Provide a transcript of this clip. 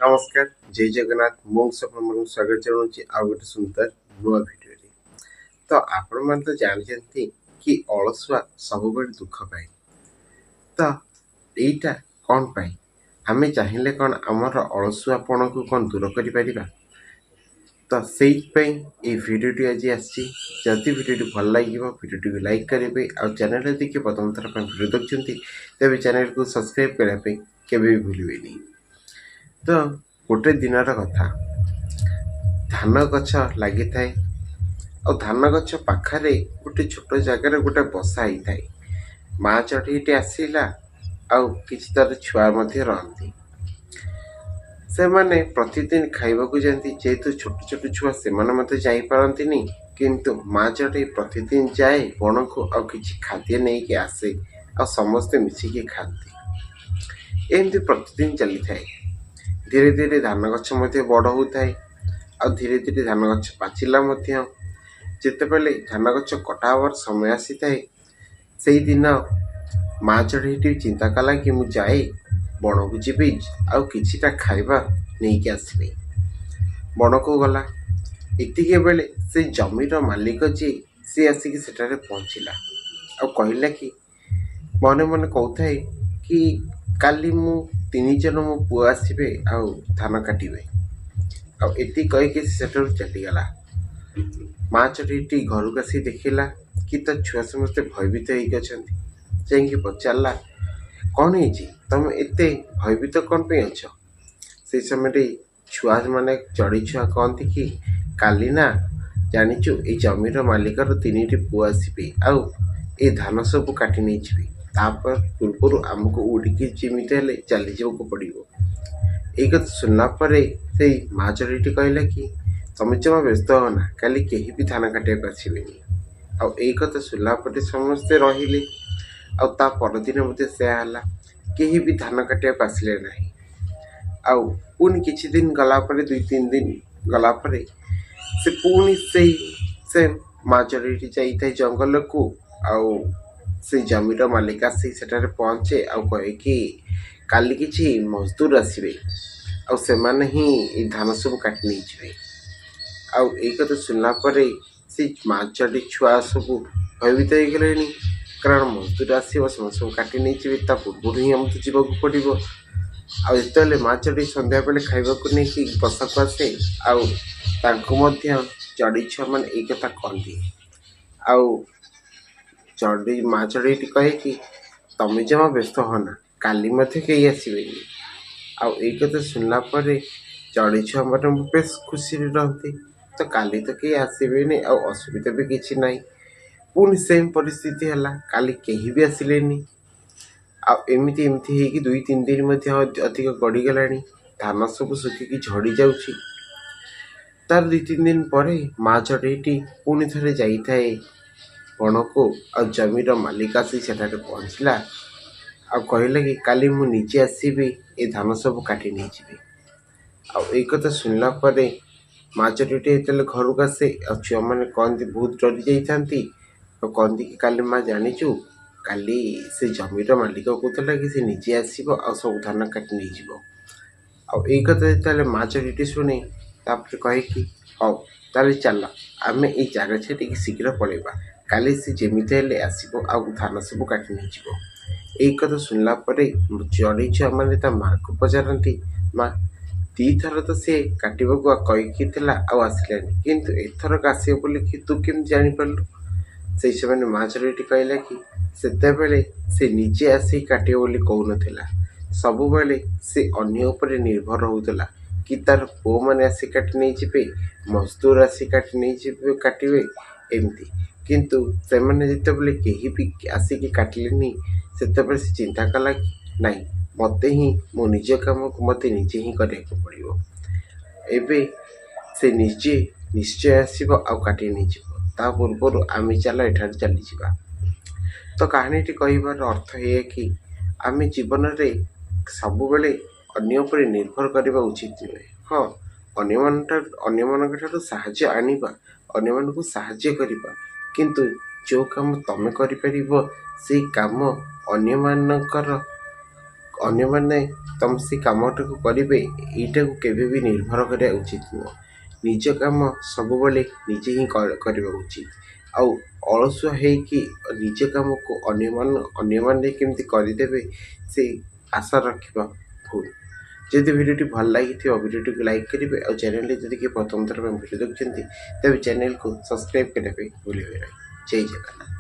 ନମସ୍କାର, ଜୟ ଜଗନ୍ନାଥ। ମୁଁ ଆପଣଙ୍କୁ ସ୍ୱାଗତ ଜଣାଉଛି ଆଉ ଗୋଟେ ସୁନ୍ଦର ନୂଆ ଭିଡ଼ିଓରେ। ତ ଆପଣମାନେ ତ ଜାଣିଛନ୍ତି କି ଅଳସୁଆ ସବୁବେଳେ ଦୁଃଖ ପାଏ। ତ ଏଇଟା କ'ଣ ପାଇଁ? ଆମେ ଚାହିଁଲେ କ'ଣ ଆମର ଅଳସୁଆପଣକୁ କ'ଣ ଦୂର କରିପାରିବା? ତ ସେଇଥିପାଇଁ ଏଇ ଭିଡ଼ିଓଟି ଆଜି ଆସିଛି। ଯଦି ଭିଡ଼ିଓଟି ଭଲ ଲାଗିବ ଭିଡ଼ିଓଟିକୁ ଲାଇକ୍ କରିବେ, ଆଉ ଚ୍ୟାନେଲରେ ଦେଖି ପ୍ରଥମ ଥର ପାଇଁ ଭିଡ଼ିଓ ଦେଖୁଛନ୍ତି ତେବେ ଚ୍ୟାନେଲକୁ ସବସ୍କ୍ରାଇବ୍ କରିବା ପାଇଁ କେବେ ବି ଭୁଲିବେନି। ତ ଗୋଟେ ଦିନର କଥା, ଧାନ ଗଛ ଲାଗିଥାଏ ଆଉ ଧାନ ଗଛ ପାଖରେ ଗୋଟେ ଛୋଟ ଜାଗାରେ ଗୋଟେ ବସା ହେଇଥାଏ। ମା ଚଢ଼େଇଟି ଆସିଲା ଆଉ କିଛି ତାର ଛୁଆ ମଧ୍ୟ ରହନ୍ତି। ସେମାନେ ପ୍ରତିଦିନ ଖାଇବାକୁ ଯାଆନ୍ତି। ଯେହେତୁ ଛୋଟ ଛୋଟ ଛୁଆ ସେମାନେ ମଧ୍ୟ ଯାଇପାରନ୍ତିନି, କିନ୍ତୁ ମା ଚଢ଼େଇ ପ୍ରତିଦିନ ଯାଏ ବଣକୁ ଆଉ କିଛି ଖାଦ୍ୟ ନେଇକି ଆସେ ଆଉ ସମସ୍ତେ ମିଶିକି ଖାଆନ୍ତି। ଏମିତି ପ୍ରତିଦିନ ଚାଲିଥାଏ। ଧୀରେ ଧୀରେ ଧାନ ଗଛ ମଧ୍ୟ ବଡ଼ ହେଉଥାଏ ଆଉ ଧୀରେ ଧୀରେ ଧାନ ଗଛ ପାଚିଲା ମଧ୍ୟ। ଯେତେବେଳେ ଧାନ ଗଛ କଟା ହେବାର ସମୟ ଆସିଥାଏ, ସେଇଦିନ ମା ଚଢ଼େଇଟି ଚିନ୍ତା କଲା କି ମୁଁ ଯାଏ ବଣକୁ ଯିବି ଆଉ କିଛିଟା ଖାଇବା ନେଇକି ଆସିବି। ବଣକୁ ଗଲା। ଏତିକି ବେଳେ ସେ ଜମିର ମାଲିକ ଯିଏ ସେ ଆସିକି ସେଠାରେ ପହଞ୍ଚିଲା ଆଉ କହିଲା କି ମନେ ମନେ କହୁଥାଏ କି କାଲି ମୁଁ 3 ଜଣ ମୋ ପୁଅ ଆସିବେ ଆଉ ଧାନ କାଟିବେ। ଆଉ ଏତିକି କହିକି ସେ ସେଠାରୁ ଚାଲିଗଲା। ମା ଚଢ଼େଇଟି ଘରକୁ ଆସି ଦେଖିଲା କି ତା ଛୁଆ ସମସ୍ତେ ଭୟଭୀତ ହେଇକି ଅଛନ୍ତି। ଯାଇକି ପଚାରିଲା, କ'ଣ ହେଇଛି? ତମେ ଏତେ ଭୟଭୀତ କ'ଣ ପାଇଁ ଅଛ? ସେଇ ସମୟରେ ଛୁଆମାନେ ଚଢ଼େଇ ଛୁଆ କହନ୍ତି କି କାଲି ନା ଜାଣିଛୁ ଏଇ ଜମିର ମାଲିକର 3ଟି ପୁଅ ଆସିବେ ଆଉ ଏ ଧାନ ସବୁ କାଟି ନେଇଯିବେ। ତାପରେ ପୂର୍ବରୁ ଆମକୁ ଉଡ଼ିକି ଯେମିତି ହେଲେ ଚାଲିଯିବାକୁ ପଡ଼ିବ। ଏଇ କଥା ଶୁଣିଲା ପରେ ସେଇ ମା ଚଢ଼େଇଟି କହିଲା କି ତମେ ଜମା ବ୍ୟସ୍ତ ହୁଅ ନା, କାଲି କେହି ବି ଧାନ କାଟିବାକୁ ଆସିବେନି। ଆଉ ଏଇ କଥା ଶୁଣିଲା ପରେ ସମସ୍ତେ ରହିଲେ। ଆଉ ତା ପରଦିନ ମଧ୍ୟ ସେୟା ହେଲା, କେହି ବି ଧାନ କାଟିବାକୁ ଆସିଲେ ନାହିଁ। ଆଉ ପୁଣି କିଛି ଦିନ ଗଲା ପରେ 2-3 ଦିନ ଗଲା ପରେ ସେ ପୁଣି ସେ ମା ଚଢ଼େଇଟି ଯାଇଥାଏ ଜଙ୍ଗଲକୁ ଆଉ ସେଇ ଜମିର ମାଲିକ ଆସି ସେଠାରେ ପହଞ୍ଚେ ଆଉ କହେ କି କାଲି କିଛି ମଜଦୁର ଆସିବେ ଆଉ ସେମାନେ ହିଁ ଏଇ ଧାନ ସବୁ କାଟି ନେଇଯିବେ। ଆଉ ଏଇ କଥା ଶୁଣିଲା ପରେ ସେ ମା ଚଢ଼େଇ ଛୁଆ ସବୁ ଭୟଭୀତ ହେଇଗଲେଣି, କାରଣ ମଜଦୁର ଆସିବ ସେମାନେ ସବୁ କାଟି ନେଇଯିବେ, ତା ପୂର୍ବରୁ ହିଁ ଆମକୁ ଯିବାକୁ ପଡ଼ିବ। ଆଉ ଯେତେବେଳେ ମା ଚଢ଼େଇ ସନ୍ଧ୍ୟାବେଳେ ଖାଇବାକୁ ନେଇକି ବସାକୁ ଆସେ ଆଉ ତାଙ୍କୁ ମଧ୍ୟ ଚଢ଼େଇ ଛୁଆମାନେ ଏଇ କଥା କହନ୍ତି। ଆଉ ମା ଚଢ଼େଇଟି କହେ କି ତମେ ଜମା ବ୍ୟସ୍ତ ହୁଅନା, କାଲି ମଧ୍ୟ କେହି ଆସିବେନି। ଆଉ ଏଇ କଥା ଶୁଣିଲା ପରେ ଚଢ଼େଇ ଛୁଆମାନେ ବେଶ ଖୁସିରେ ରହନ୍ତି। ତ କାଲି ତ କେହି ଆସିବେନି ଆଉ ଅସୁବିଧା ବି କିଛି ନାହିଁ। ପୁଣି ସେମ୍ ପରିସ୍ଥିତି ହେଲା, କାଲି କେହି ବି ଆସିଲେନି। ଆଉ ଏମିତି ହେଇକି 2-3 ଦିନ ମଧ୍ୟ ଅଧିକ ଗଡ଼ିଗଲାଣି। ଧାନ ସବୁ ଶୁଖିକି ଝଡ଼ି ଯାଉଛି। ତାର 2-3 ଦିନ ପରେ ମା ଚଢ଼େଇଟି ପୁଣି ଥରେ ଯାଇଥାଏ ବଣକୁ ଆଉ ଜମିର ମାଲିକ ଆସି ସେଠାରେ ପହଞ୍ଚିଲା ଆଉ କହିଲା କି କାଲି ମୁଁ ନିଜେ ଆସିବି ଏ ଧାନ ସବୁ କାଟି ନେଇଯିବି। ଆଉ ଏଇ କଥା ଶୁଣିଲା ପରେ ମା ଚଢ଼େଇଟି ଯେତେବେଳେ ଘରକୁ ଆସେ ଆଉ ଛୁଆମାନେ କହନ୍ତି ବହୁତ ଡରି ଯାଇଥାନ୍ତି ଆଉ କହନ୍ତି କି କାଲି ମା ଜାଣିଛୁ କାଲି ସେ ଜମିର ମାଲିକ କହୁଥିଲା କି ସେ ନିଜେ ଆସିବ ଆଉ ସବୁ ଧାନ କାଟି ନେଇଯିବ। ଆଉ ଏଇ କଥା ଯେତେବେଳେ ମା ଚଢ଼େଇଟି ଶୁଣେ ତାପରେ କହେ କି ହଉ ତାହେଲେ ଚାଲ ଆମେ ଏଇ ଜାଗା ଛାଡ଼ିକି ଶୀଘ୍ର ପଳେଇବା, କାଲି ସେ ଯେମିତି ହେଲେ ଆସିବ ଆଉ ଧାନ ସବୁ କାଟି ନେଇଯିବ। ଏଇ କଥା ଶୁଣିଲା ପରେ ଚଢ଼େଇ ଛୁଆମାନେ ତା ମାଆକୁ ପଚାରନ୍ତି, ମା 2 ଥର ତ ସେ କାଟିବାକୁ କହିକି ଥିଲା ଆଉ ଆସିଲାନି, କିନ୍ତୁ ଏଥରକ ଆସିବ ବୋଲି ତୁ କେମିତି ଜାଣିପାରିଲୁ? ସେଇ ସମୟରେ ମା ଚଢ଼େଇଟି କହିଲା କି ସେତେବେଳେ ସେ ନିଜେ ଆସିକି କାଟିବ ବୋଲି କହୁନଥିଲା, ସବୁବେଳେ ସେ ଅନ୍ୟ ଉପରେ ନିର୍ଭର ହେଉଥିଲା କି ତାର ପୁଅମାନେ ଆସି କାଟି ନେଇଯିବେ, ମଜଦୁର ଆସି କାଟି ନେଇଯିବେ କାଟିବେ ଏମିତି। କିନ୍ତୁ ସେମାନେ ଯେତେବେଳେ କେହି ବି ଆସିକି କାଟିଲେନି ସେତେବେଳେ ସେ ଚିନ୍ତା କଲା କି ନାଇଁ ମୋତେ ହିଁ ମୋ ନିଜ କାମକୁ ମୋତେ ନିଜେ ହିଁ କରିବାକୁ ପଡ଼ିବ। ଏବେ ସେ ନିଜେ ନିଶ୍ଚୟ ଆସିବ ଆଉ କାଟି ନେଇଯିବ, ତା ପୂର୍ବରୁ ଆମେ ଚାଲ ଏଠାରୁ ଚାଲିଯିବା। ତ କାହାଣୀଟି କହିବାର ଅର୍ଥ ଏଇଆ କି ଆମେ ଜୀବନରେ ସବୁବେଳେ ଅନ୍ୟ ଉପରେ ନିର୍ଭର କରିବା ଉଚିତ ନୁହେଁ। ହଁ, ଅନ୍ୟମାନଙ୍କ ଠାରୁ ସାହାଯ୍ୟ ଆଣିବା, ଅନ୍ୟମାନଙ୍କୁ ସାହାଯ୍ୟ କରିବା, କିନ୍ତୁ ଯେଉଁ କାମ ତମେ କରିପାରିବ ସେଇ କାମ ଅନ୍ୟମାନଙ୍କର ଅନ୍ୟମାନେ ତମ ସେ କାମଟାକୁ କରିବେ ଏଇଟାକୁ କେବେ ବି ନିର୍ଭର କରିବା ଉଚିତ ନୁହଁ। ନିଜ କାମ ସବୁବେଳେ ନିଜେ ହିଁ କରିବା ଉଚିତ। ଆଉ ଅଳସୁଆ ହେଇକି ନିଜ କାମକୁ ଅନ୍ୟମାନେ କେମିତି କରିଦେବେ ସେ ଆଶା ରଖିବା ଭୁଲ। ଯଦି ଭିଡ଼ିଓଟି ଭଲ ଲାଗିଥିବ ଭିଡ଼ିଓଟିକୁ ଲାଇକ୍ କରିବେ ଆଉ ଚ୍ୟାନେଲରେ ଯଦି କିଏ ପ୍ରଥମ ଥର ପାଇଁ ଭିଡ଼ିଓ ଦେଖୁଛନ୍ତି ତେବେ ଚ୍ୟାନେଲକୁ ସବସ୍କ୍ରାଇବ୍ କରିବା ପାଇଁ ଭୁଲିବେ ନାହିଁ। ଜୟ ଜଗନ୍ନାଥ।